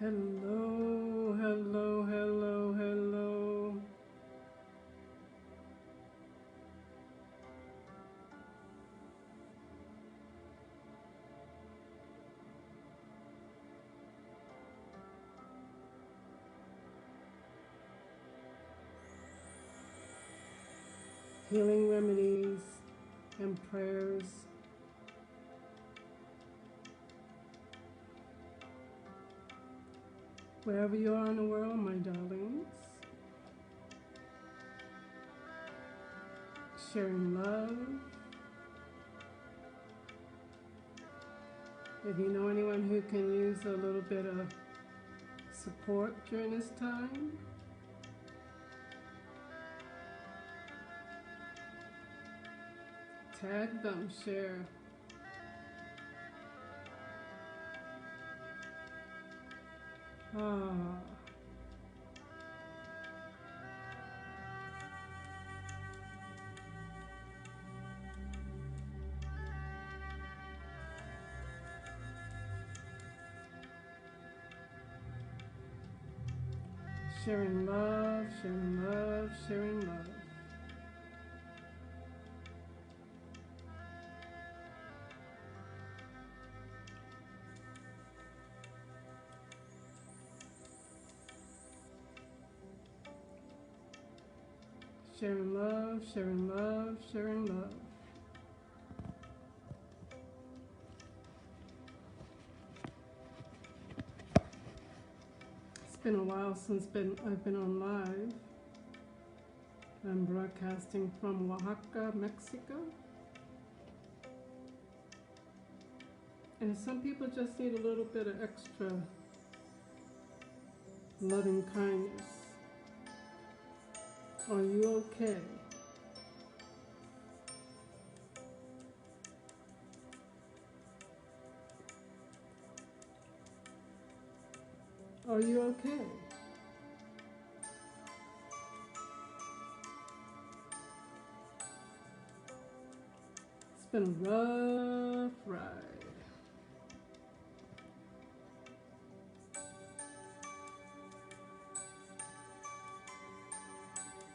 Hello, hello, hello, hello. Healing remedies and prayers. Wherever you are in the world, my darlings. Sharing love. If you know anyone who can use a little bit of support during this time, tag them, share. Ah, sharing love, sharing love, sharing love. Sharing love, sharing love, sharing love. It's been a while since I've been on live. I'm broadcasting from Oaxaca, Mexico. And some people just need a little bit of extra loving kindness. Are you okay? Are you okay? It's been a rough ride.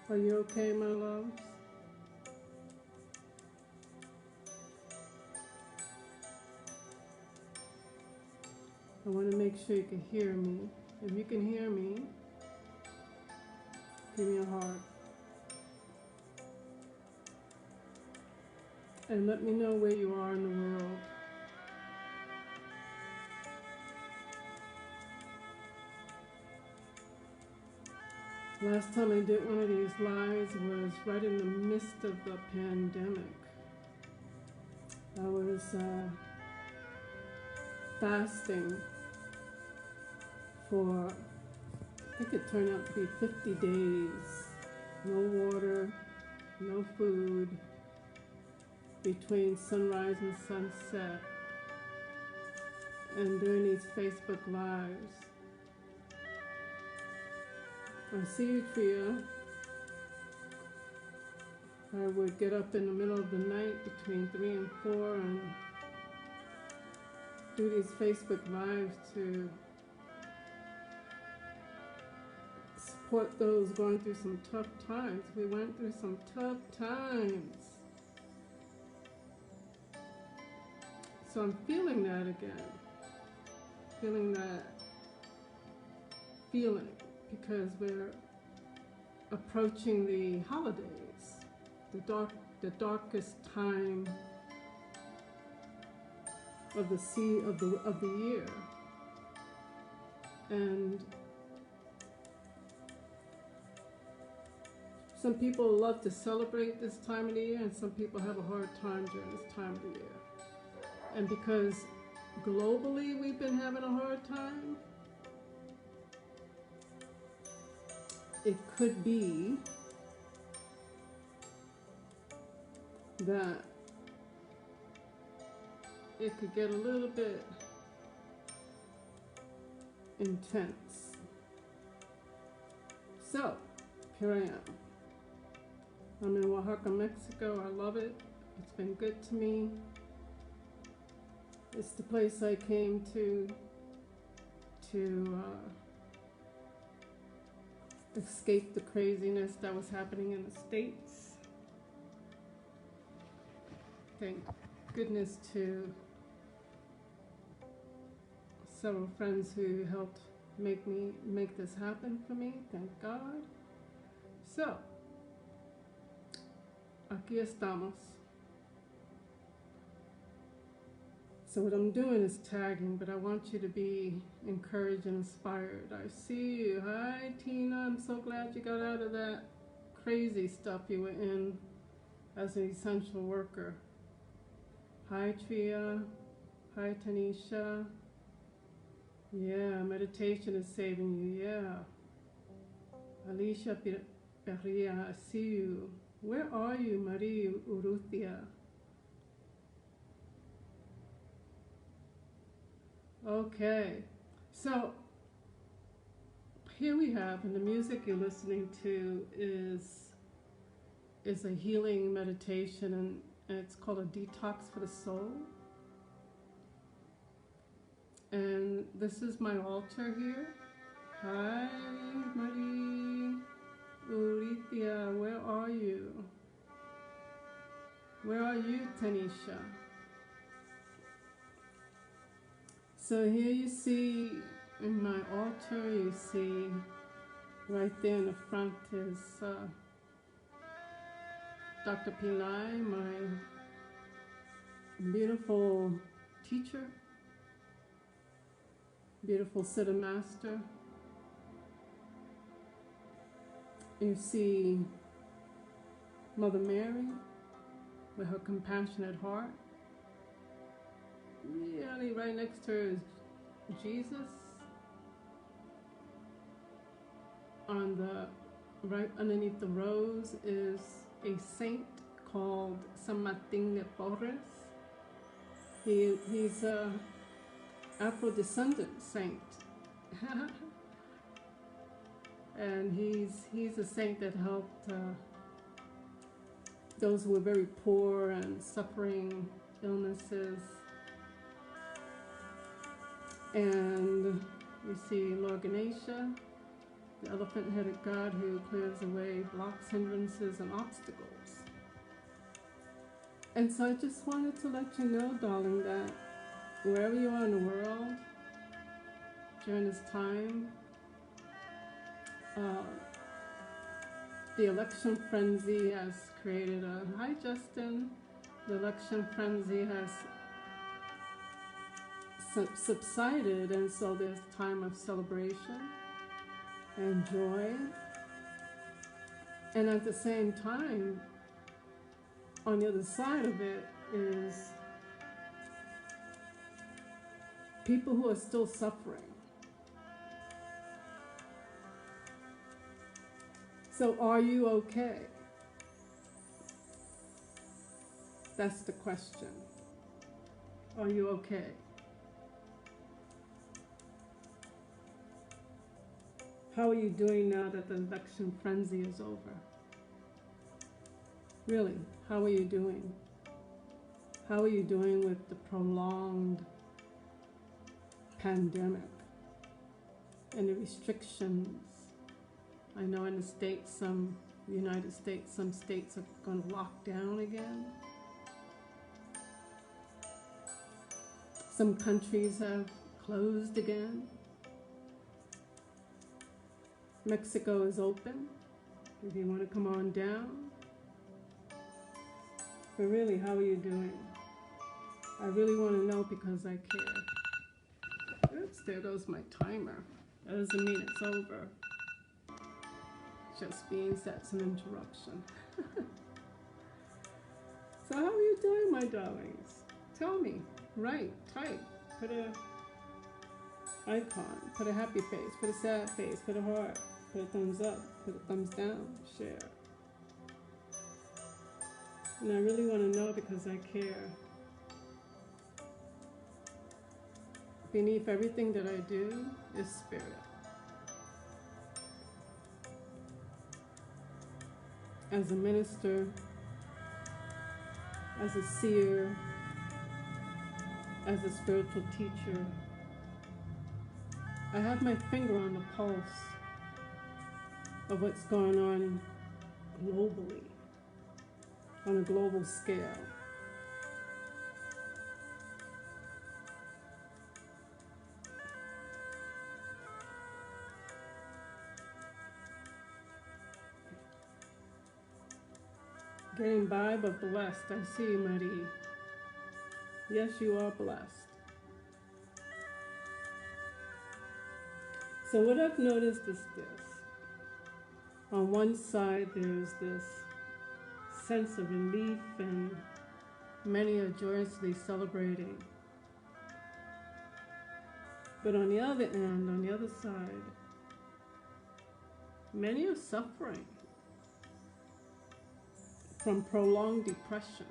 Are you okay, my loves? I want to make sure you can hear me. If you can hear me, give me a heart. And let me know where you are in the world. Last time I did one of these lives was right in the midst of the pandemic. I was fasting for, I think it turned out to be 50 days. No water, no food, between sunrise and sunset, and doing these Facebook Lives. I see you, Tria. I would get up in the middle of the night between 3 and 4 and do these Facebook Lives to support those going through some tough times. We went through some tough times. So I'm feeling that again. Feeling that feeling because we're approaching the holidays, the darkest time of the year, and some people love to celebrate this time of the year, and some people have a hard time during this time of the year. And because globally we've been having a hard time, it could be that it could get a little bit intense. So, here I am. I'm in Oaxaca, Mexico. I love it. It's been good to me. It's the place I came to to escape the craziness that was happening in the States. Thank goodness to several friends who helped make this happen for me. Thank God. So, aquí estamos. So what I'm doing is tagging, but I want you to be encouraged and inspired. I see you. Hi, Tina. I'm so glad you got out of that crazy stuff you were in as an essential worker. Hi, Tria. Hi, Tanisha. Yeah, meditation is saving you. Yeah. Alicia Peria, I see you. Where are you, Marie Urrutia? Okay, so here we have, and the music you're listening to is a healing meditation, and it's called a detox for the soul. And this is my altar here. Hi, Marie Urrutia, where are you? Where are you, Tanisha? So here you see, in my altar, you see right there in the front is Dr. Pillai, my beautiful teacher, beautiful Siddha Master. You see Mother Mary with her compassionate heart. Really, right next to her is Jesus. Right underneath the rose is a saint called San Martin de Porres. He's a Afro-descendant saint. And he's a saint that helped those who were very poor and suffering illnesses. And you see Lord Ganesha, the elephant-headed god who clears away blocks, hindrances, and obstacles. And so I just wanted to let you know, darling, that wherever you are in the world during this time, the election frenzy has created a... Hi, Justin. The election frenzy has subsided, and so there's time of celebration and joy. And at the same time, on the other side of it is people who are still suffering. So are you okay? That's the question. Are you okay? How are you doing now that the election frenzy is over? Really, how are you doing? How are you doing with the prolonged pandemic and the restrictions? I know in the States, United States, some states are going to lock down again. Some countries have closed again. Mexico is open, if you want to come on down. But really, how are you doing? I really want to know because I care. Oops, there goes my timer. That doesn't mean it's over. Just means that's an interruption. So how are you doing, my darlings? Tell me. Write, type, put a icon, put a happy face, put a sad face, put a heart, put a thumbs up, put a thumbs down, share. And I really want to know because I care. Beneath everything that I do is spirit. As a minister, as a seer, as a spiritual teacher, I have my finger on the pulse of what's going on globally, on a global scale. Getting by but blessed. I see you, Marie. Yes, you are blessed. So what I've noticed is this. On one side, there's this sense of relief and many are joyously celebrating. But on the other end, on the other side, many are suffering from prolonged depression.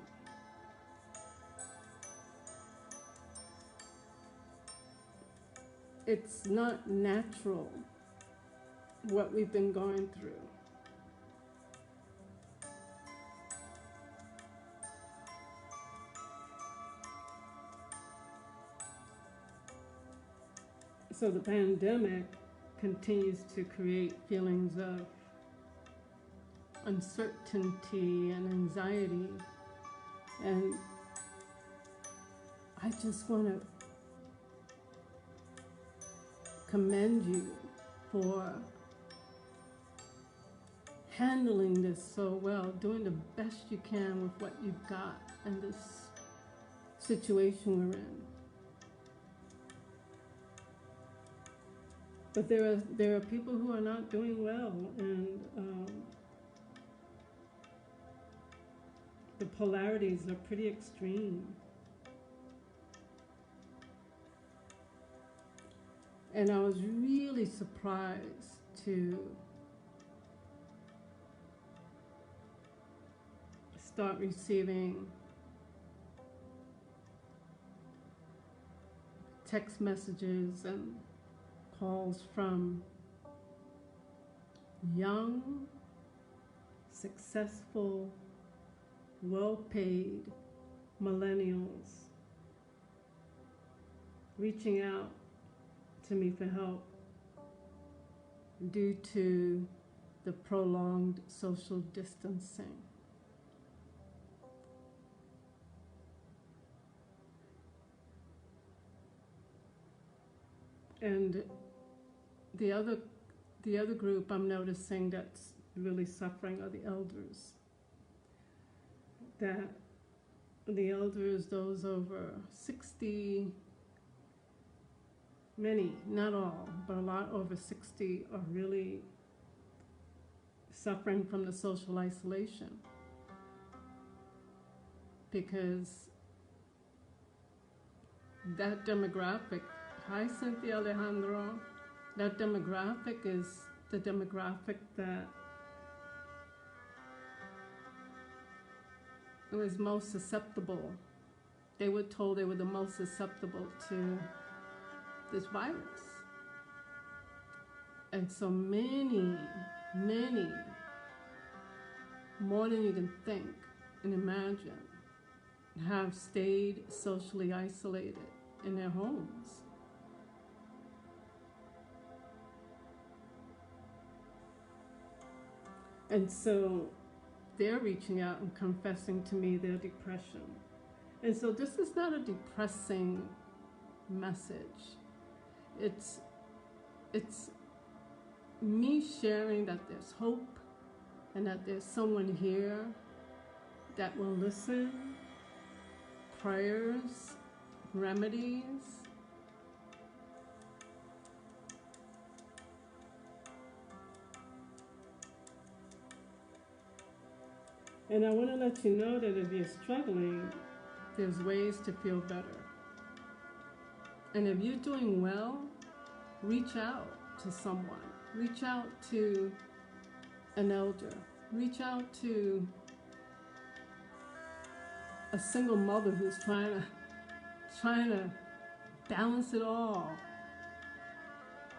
It's not natural what we've been going through. So the pandemic continues to create feelings of uncertainty and anxiety. And I just want to commend you for handling this so well, doing the best you can with what you've got in this situation we're in. But there are people who are not doing well, and the polarities are pretty extreme. And I was really surprised to start receiving text messages and calls from young, successful, well-paid millennials reaching out to me for help due to the prolonged social distancing. And the other group I'm noticing that's really suffering are the elders. That the elders, those over 60, many, not all, but a lot over 60 are really suffering from the social isolation. Because that demographic, hi Cynthia Alejandro, that demographic is the demographic that was most susceptible. They were told they were the most susceptible to this virus. And so many, more than you can think and imagine, have stayed socially isolated in their homes. And so they're reaching out and confessing to me their depression. And so this is not a depressing message. It's me sharing that there's hope and that there's someone here that will listen, prayers, remedies. And I want to let you know that if you're struggling, there's ways to feel better. And if you're doing well, reach out to someone. Reach out to an elder. Reach out to a single mother who's trying to balance it all,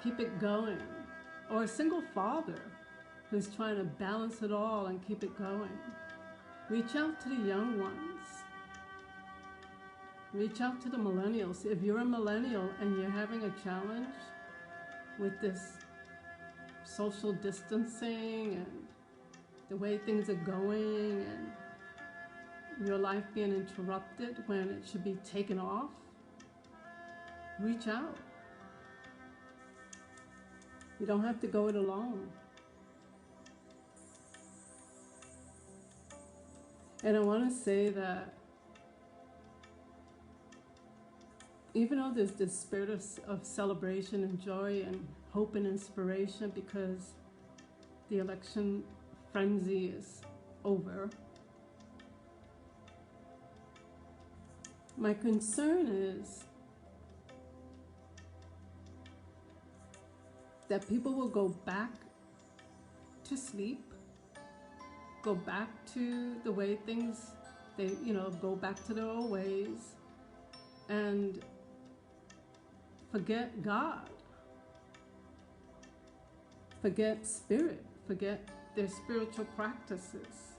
keep it going. Or a single father who's trying to balance it all and keep it going. Reach out to the young ones. Reach out to the millennials. If you're a millennial and you're having a challenge, with this social distancing and the way things are going and your life being interrupted when it should be taken off, reach out. You don't have to go it alone. And I want to say that even though there's this spirit of celebration and joy and hope and inspiration because the election frenzy is over, my concern is that people will go back to sleep, go back to the way things, go back to their old ways and forget God, forget spirit, forget their spiritual practices.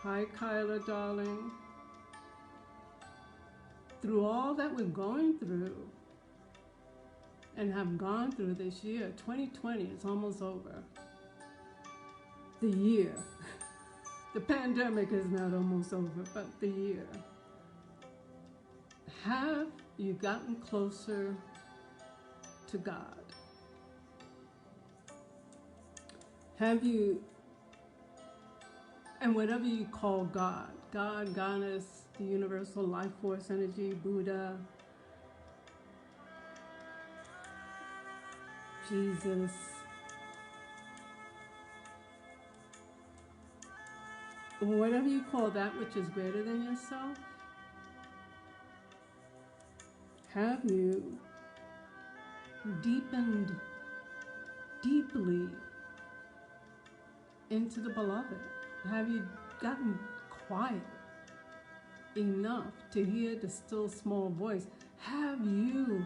Hi, Kyla, darling. Through all that we're going through and have gone through this year, 2020 is almost over. The year. The pandemic is not almost over, but the year. Have you gotten closer to God? Have you, and whatever you call God, God, Goddess, the universal life force energy, Buddha, Jesus, whatever you call that which is greater than yourself, have you deepened deeply into the beloved? Have you gotten quiet enough to hear the still small voice? Have we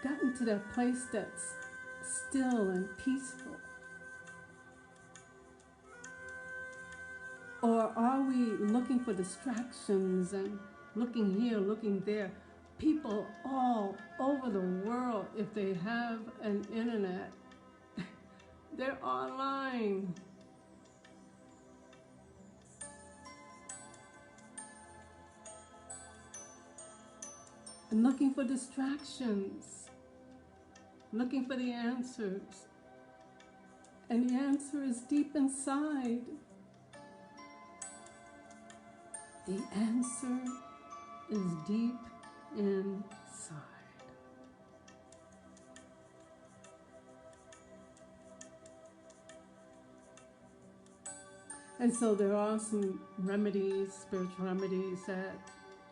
gotten to that place that's still and peaceful? Or are we looking for distractions and looking here, looking there? People all over the world, if they have an internet, they're online. And looking for distractions, looking for the answers. And the answer is deep inside. The answer is deep inside. And so there are some remedies, spiritual remedies that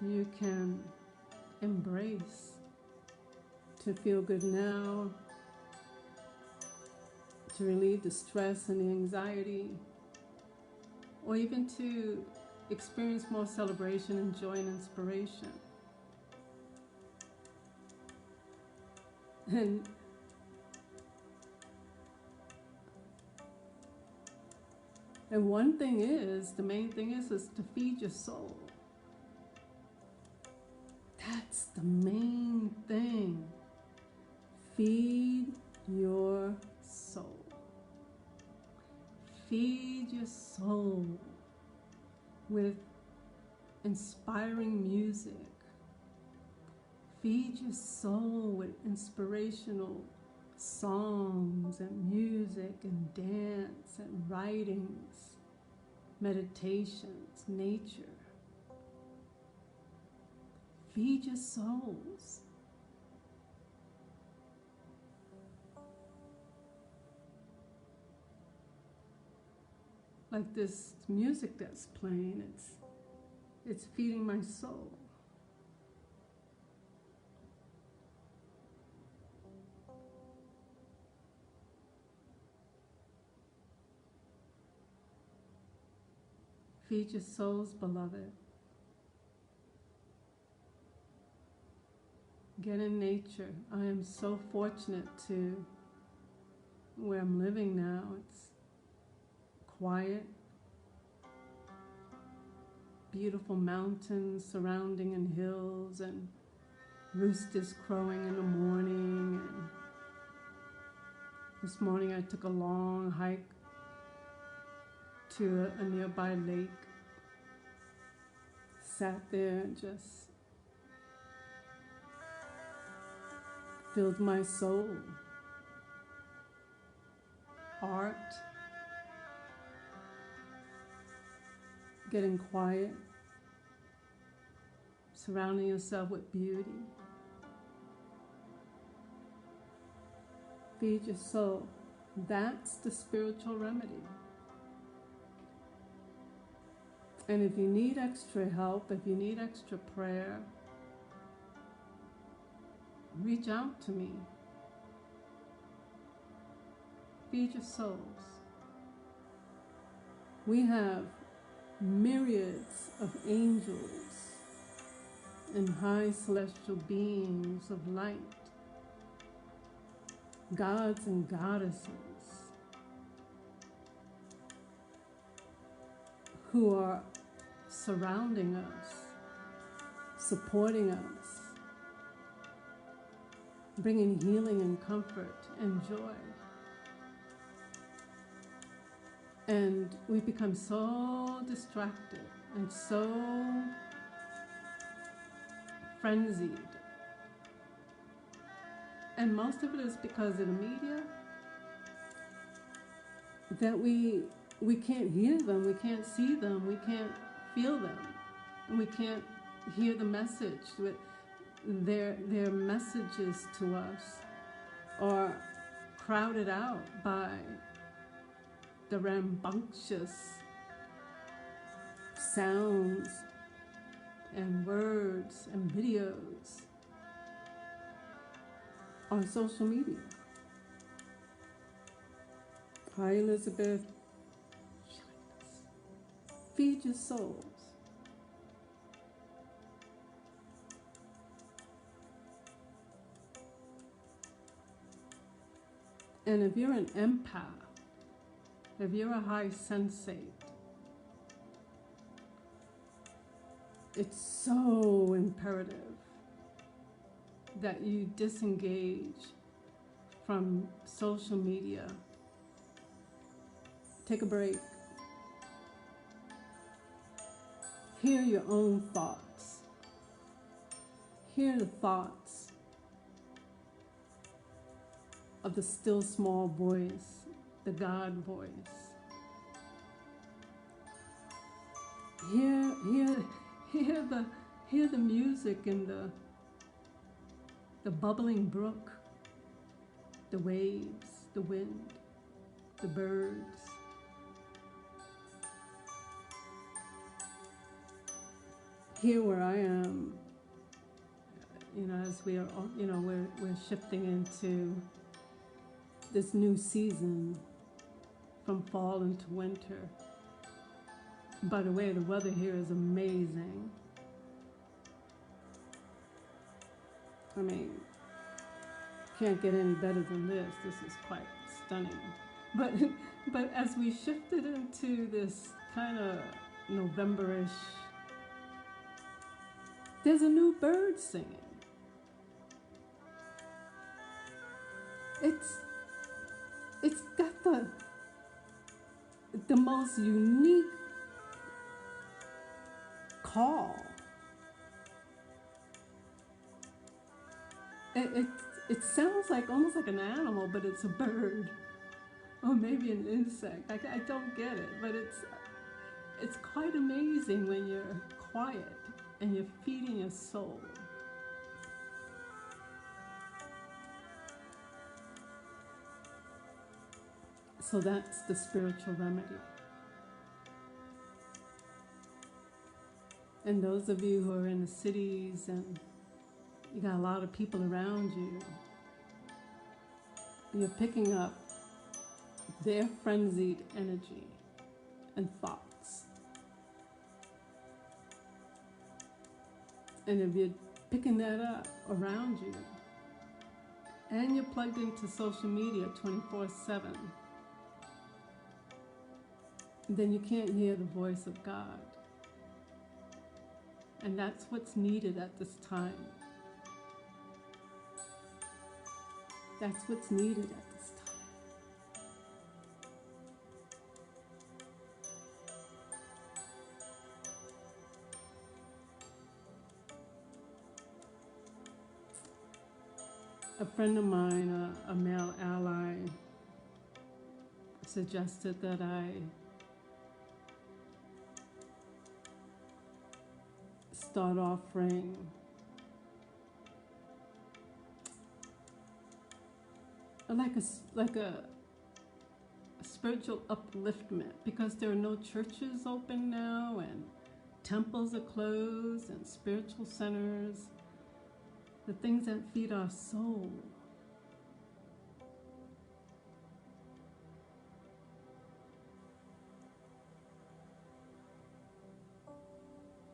you can embrace to feel good now, to relieve the stress and the anxiety, or even to experience more celebration and joy and inspiration. And one thing is, the main thing is to feed your soul. That's the main thing. Feed your soul. Feed your soul with inspiring music. Feed your soul with inspirational songs and music and dance and writings, meditations, nature. Feed your souls. Like this music that's playing, it's feeding my soul. Feed your souls, beloved. Get in nature. I am so fortunate to where I'm living now. It's quiet, beautiful mountains surrounding and hills and roosters crowing in the morning. And this morning I took a long hike to a nearby lake, sat there and just filled my soul. Art, getting quiet, surrounding yourself with beauty. Feed your soul. That's the spiritual remedy. And if you need extra help, if you need extra prayer, reach out to me. Feed your souls. We have myriads of angels and high celestial beings of light, gods and goddesses who are surrounding us, supporting us, bringing healing and comfort and joy. And we become so distracted and so frenzied. And most of it is because of the media that we can't hear them, we can't see them, we can't feel them, and we can't hear the message. Their messages to us are crowded out by the rambunctious sounds and words and videos on social media. Hi, Elizabeth. Feed your souls. And if you're an empath, if you're a high sensate, it's so imperative that you disengage from social media. Take a break. Hear your own thoughts. Hear the thoughts of the still small voice, the God voice. Hear the music in the bubbling brook, the waves, the wind, the birds. Here where I am, as we are, we're shifting into this new season from fall into winter. By the way, the weather here is amazing. I mean, can't get any better than this. This is quite stunning. But as we shifted into this kind of November-ish, there's a new bird singing. It's got the most unique call. It sounds like almost like an animal, but it's a bird, or maybe an insect. I don't get it, but it's quite amazing when you're quiet and you're feeding your soul. So that's the spiritual remedy. And those of you who are in the cities and you got a lot of people around you, you're picking up their frenzied energy and thoughts. And if you're picking that up around you, and you're plugged into social media 24/7, then you can't hear the voice of God. And that's what's needed at this time. That's what's needed at this time. A friend of mine, a male ally, suggested that I start offering like a spiritual upliftment, because there are no churches open now and temples are closed and spiritual centers, the things that feed our soul.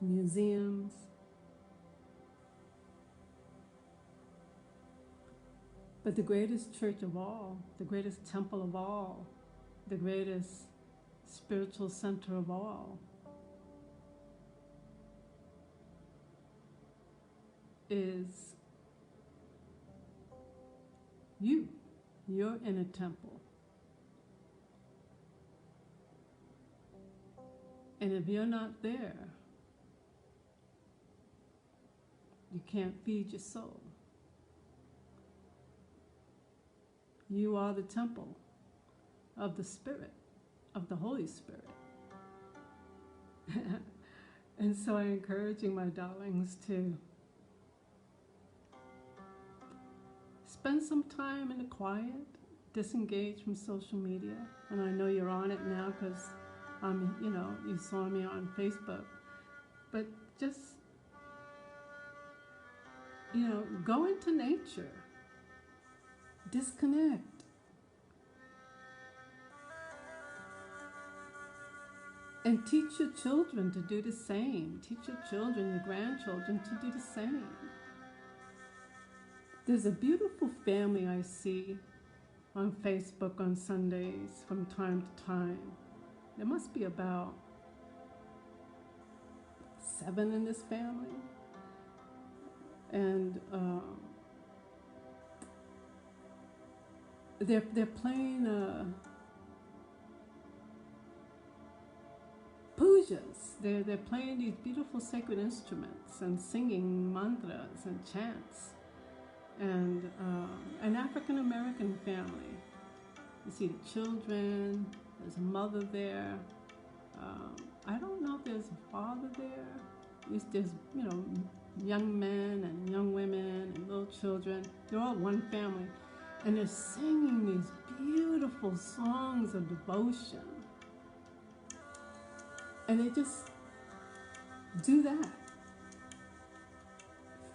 Museums. But the greatest church of all, the greatest temple of all, the greatest spiritual center of all is you. You're in a temple. And if you're not there, you can't feed your soul. You are the temple of the Spirit, of the Holy Spirit. And so I'm encouraging my darlings to spend some time in the quiet, disengage from social media. And I know you're on it now because, you saw me on Facebook. But just, go into nature. Disconnect. And teach your children to do the same. Teach your children, your grandchildren to do the same. There's a beautiful family I see on Facebook on Sundays from time to time. There must be about 7 in this family. And they're playing pujas. They're playing these beautiful sacred instruments and singing mantras and chants. And an African American family. You see the children. There's a mother there. I don't know if there's a father there. There's young men and young women and little children. They're all one family. And they're singing these beautiful songs of devotion. And they just do that,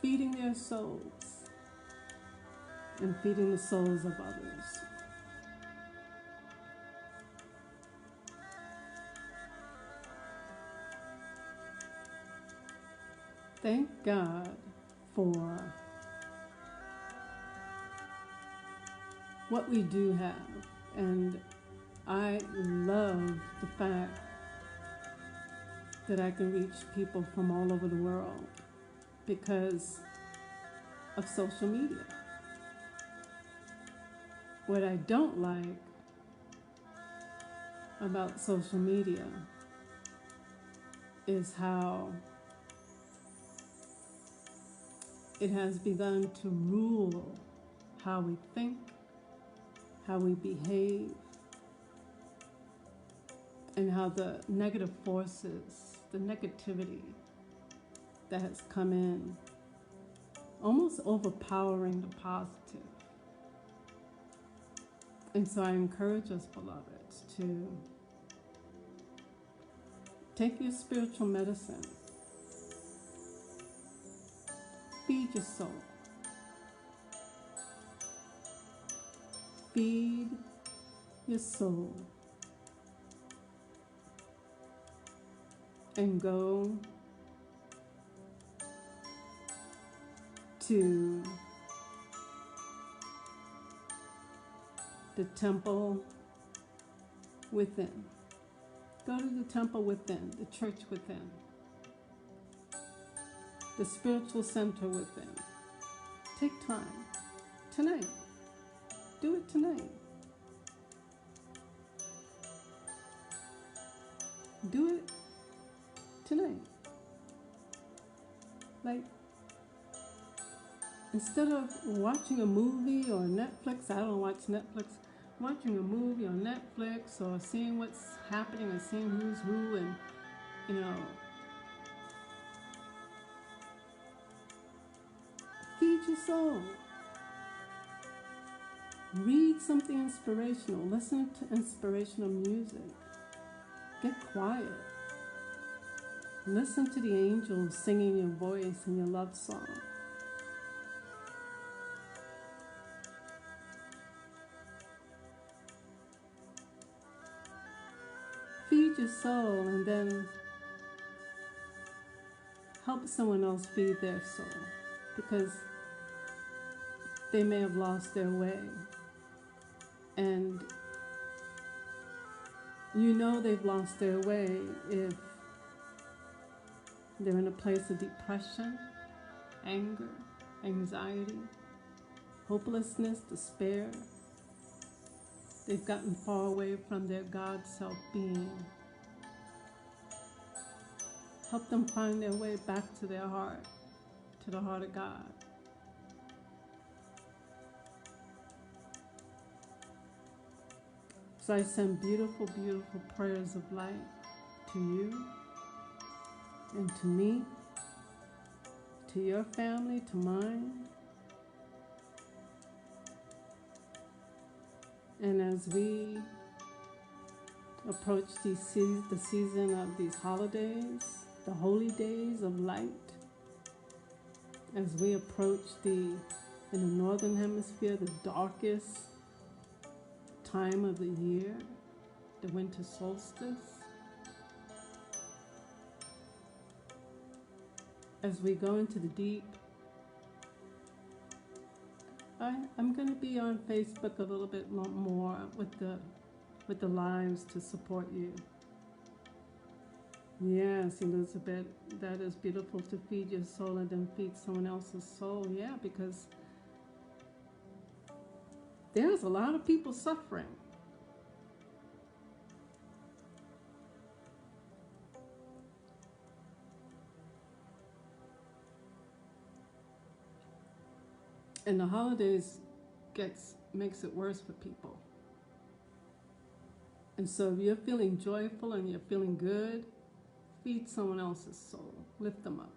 feeding their souls and feeding the souls of others. Thank God for what we do have. And I love the fact that I can reach people from all over the world because of social media. What I don't like about social media is how it has begun to rule how we think, how we behave, and how the negative forces, the negativity that has come in, almost overpowering the positive. And so I encourage us, beloveds, to take your spiritual medicine, feed your soul, feed your soul, and go to the temple within. Go to the temple within, the church within. the spiritual center within. Take time tonight. Do it tonight. Do it tonight. Like, instead of watching a movie or Netflix, I don't watch Netflix, watching a movie on Netflix or seeing what's happening and seeing who's who and, you know, feed your soul. Read something inspirational. Listen to inspirational music. Get quiet. Listen to the angels singing your voice and your love song. Feed your soul and then help someone else feed their soul, because they may have lost their way. And you know they've lost their way if they're in a place of depression, anger, anxiety, hopelessness, despair. They've gotten far away from their God self-being. Help them find their way back to their heart, to the heart of God. So I send beautiful, beautiful prayers of light to you and to me, to your family, to mine. And as we approach the season of these holidays, the holy days of light, as we approach in the northern hemisphere, the darkest time of the year, the winter solstice, as we go into the deep, I'm going to be on Facebook a little bit more with the lives to support you. Yes, Elizabeth, that is beautiful, to feed your soul and then feed someone else's soul. Yeah, because there's a lot of people suffering. And the holidays makes it worse for people. And so if you're feeling joyful and you're feeling good, feed someone else's soul. Lift them up.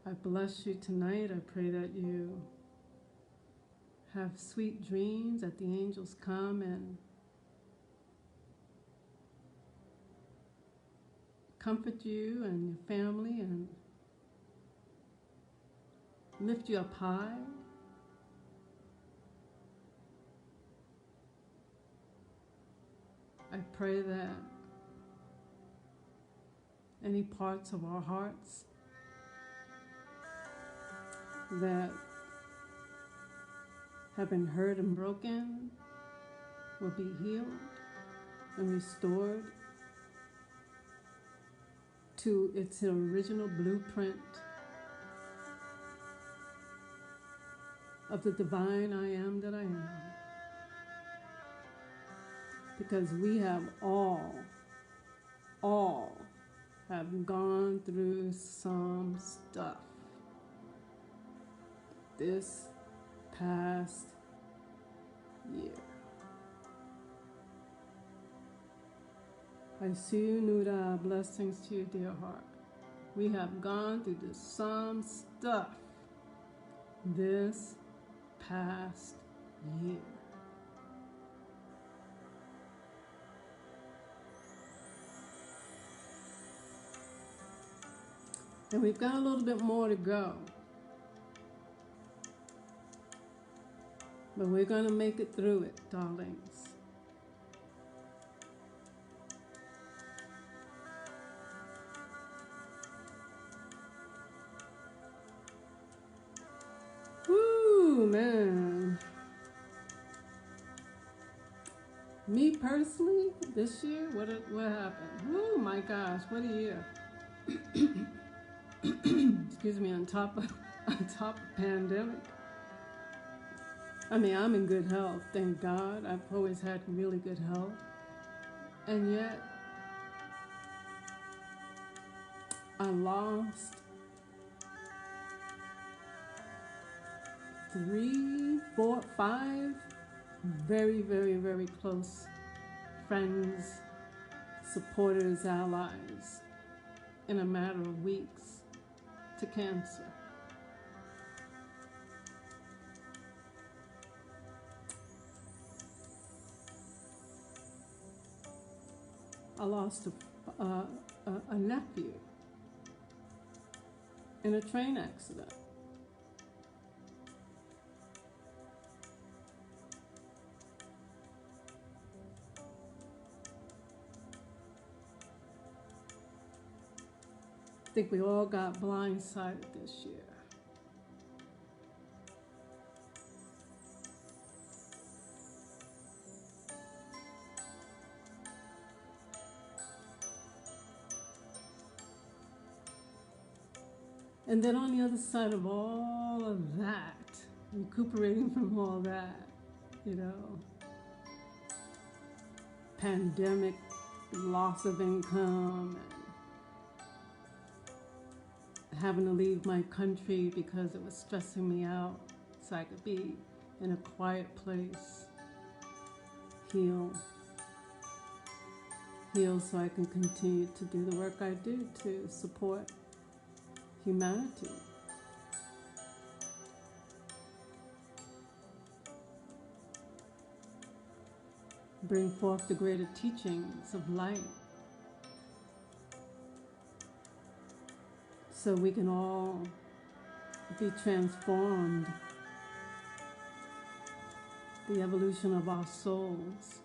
I bless you tonight. I pray that you have sweet dreams, that the angels come and comfort you and your family and lift you up high. I pray that any parts of our hearts that have been hurt and broken will be healed and restored to its original blueprint of the divine I am that I am. Because we have all have gone through some stuff this past year. I see you, Nuda. Blessings to you, dear heart. We have gone through some stuff this past year. And we've got a little bit more to go. But we're going to make it through it, darlings. Me personally, this year, what happened? Oh my gosh, what a year! Excuse me. On top of pandemic. I mean, I'm in good health, thank God. I've always had really good health, and yet I lost 3, 4, 5 very, very, very close friends, supporters, allies in a matter of weeks to cancer. I lost a nephew in a train accident. I think we all got blindsided this year. And then on the other side of all of that, recuperating from all that, you know, pandemic, loss of income, and having to leave my country because it was stressing me out, so I could be in a quiet place, heal so I can continue to do the work I do to support humanity. Bring forth the greater teachings of light so we can all be transformed, the evolution of our souls,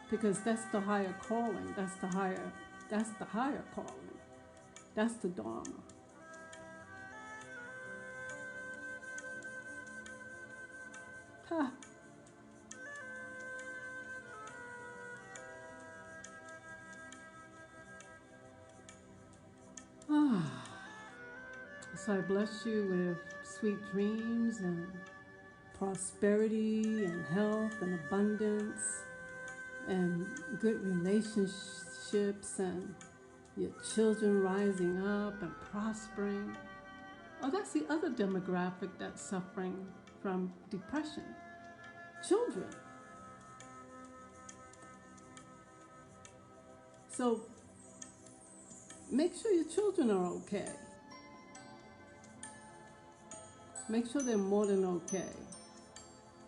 because that's the higher calling, that's the higher calling, that's the Dharma. Ha. So I bless you with sweet dreams and prosperity and health and abundance and good relationships and your children rising up and prospering. Oh, that's the other demographic that's suffering from depression. Children. So make sure your children are okay. Make sure they're more than okay.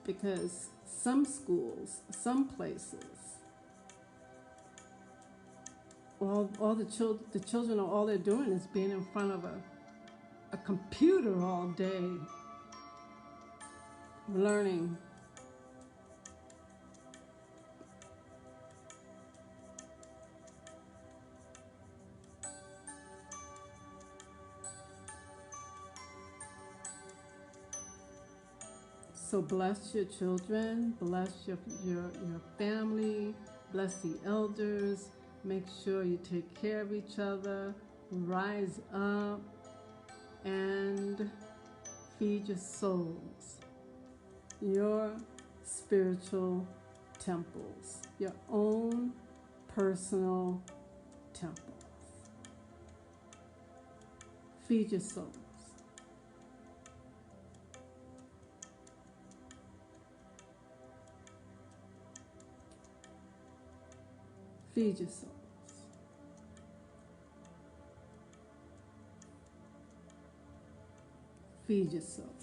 Because some schools, some places, all the children, all they're doing is being in front of a computer all day, learning. So bless your children, bless your family, bless the elders. Make sure you take care of each other, rise up, and feed your souls, your spiritual temples, your own personal temples. Feed your souls. Feed your souls. Feed your soul.